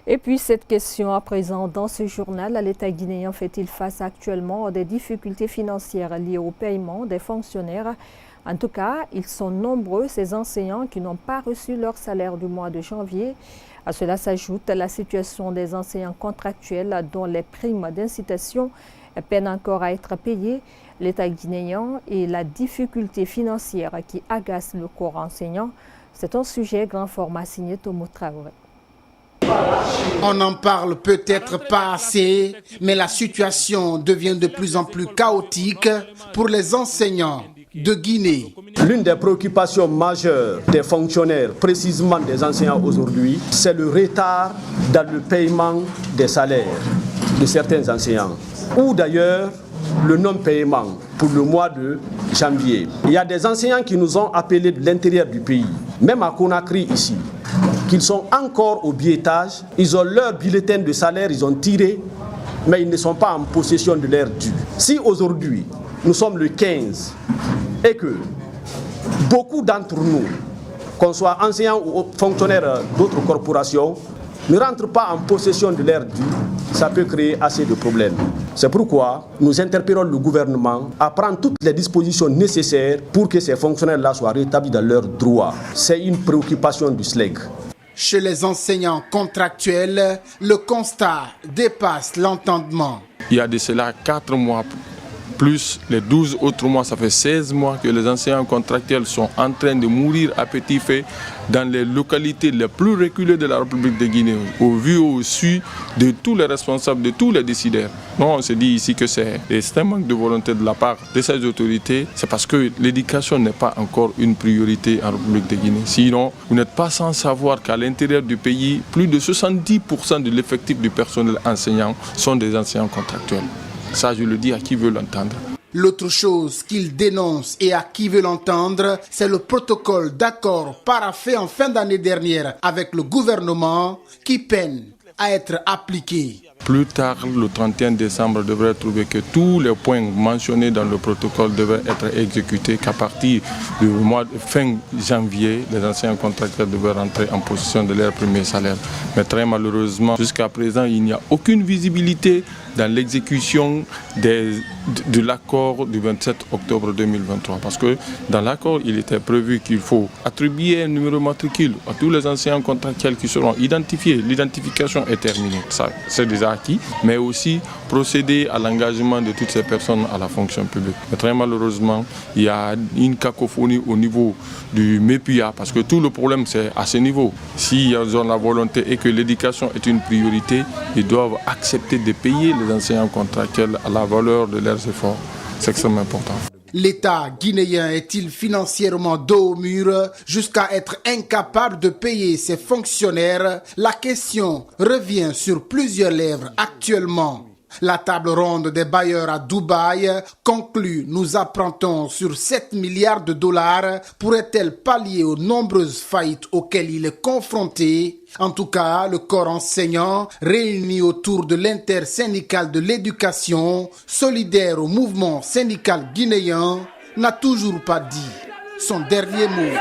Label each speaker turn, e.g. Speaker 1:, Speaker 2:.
Speaker 1: Et puis cette question à présent dans ce journal, l'État guinéen fait-il face actuellement à des difficultés financières liées au paiement des fonctionnaires? En tout cas, ils sont nombreux ces enseignants qui n'ont pas reçu leur salaire du mois de janvier. À cela s'ajoute la situation des enseignants contractuels dont les primes d'incitation peinent encore à être payées. L'État guinéen et la difficulté financière qui agace le corps enseignant, c'est un sujet grand format signé Tomo Traoré.
Speaker 2: On n'en parle peut-être pas assez, mais la situation devient de plus en plus chaotique pour les enseignants de Guinée.
Speaker 3: L'une des préoccupations majeures des fonctionnaires, précisément des enseignants aujourd'hui, c'est le retard dans le paiement des salaires de certains enseignants, ou d'ailleurs le non-paiement pour le mois de janvier. Il y a des enseignants qui nous ont appelés de l'intérieur du pays, même à Conakry ici, qu'ils sont encore au billetage, ils ont leur bulletin de salaire, ils ont tiré, mais ils ne sont pas en possession de leur dû. Si aujourd'hui, nous sommes le 15, et que beaucoup d'entre nous, qu'on soit enseignants ou fonctionnaires d'autres corporations, ne rentrent pas en possession de leur dû, ça peut créer assez de problèmes. C'est pourquoi nous interpellons le gouvernement à prendre toutes les dispositions nécessaires pour que ces fonctionnaires-là soient rétablis dans leurs droits. C'est une préoccupation du SLEG.
Speaker 2: Chez les enseignants contractuels, le constat dépasse l'entendement.
Speaker 4: Il y a de cela 4 mois, plus les 12 autres mois, ça fait 16 mois que les enseignants contractuels sont en train de mourir à petit feu dans les localités les plus reculées de la République de Guinée, au vu au su de tous les responsables, de tous les décideurs. Non, on se dit ici que c'est un manque de volonté de la part de ces autorités, c'est parce que l'éducation n'est pas encore une priorité en République de Guinée. Sinon, vous n'êtes pas sans savoir qu'à l'intérieur du pays, plus de 70% de l'effectif du personnel enseignant sont des enseignants contractuels. Ça, je le dis à qui veut l'entendre.
Speaker 2: L'autre chose qu'il dénonce et à qui veut l'entendre, c'est le protocole d'accord paraphé en fin d'année dernière avec le gouvernement qui peine à être appliqué.
Speaker 4: Plus tard, le 31 décembre, devrait trouver que tous les points mentionnés dans le protocole devaient être exécutés, qu'à partir du mois de fin janvier, les enseignants contractuels devaient rentrer en possession de leur premier salaire. Mais très malheureusement, jusqu'à présent, il n'y a aucune visibilité dans l'exécution de l'accord du 27 octobre 2023. Parce que dans l'accord, il était prévu qu'il faut attribuer un numéro matricule à tous les enseignants contractuels qui seront identifiés. L'identification est terminée, ça c'est déjà acquis, mais aussi procéder à l'engagement de toutes ces personnes à la fonction publique. Mais très malheureusement, il y a une cacophonie au niveau du MEPUA, parce que tout le problème c'est à ce niveau. S'ils ont la volonté et que l'éducation est une priorité, ils doivent accepter de payer les enseignants contractuels à la valeur de leurs efforts. C'est extrêmement important.
Speaker 2: L'État guinéen est-il financièrement dos au mur jusqu'à être incapable de payer ses fonctionnaires? La question revient sur plusieurs lèvres actuellement. La table ronde des bailleurs à Dubaï conclut, nous apprentons, sur 7 milliards de dollars. Pourrait-elle pallier aux nombreuses faillites auxquelles il est confronté? En tout cas, le corps enseignant, réuni autour de l'intersyndicale de l'éducation, solidaire au mouvement syndical guinéen, n'a toujours pas dit son dernier mot.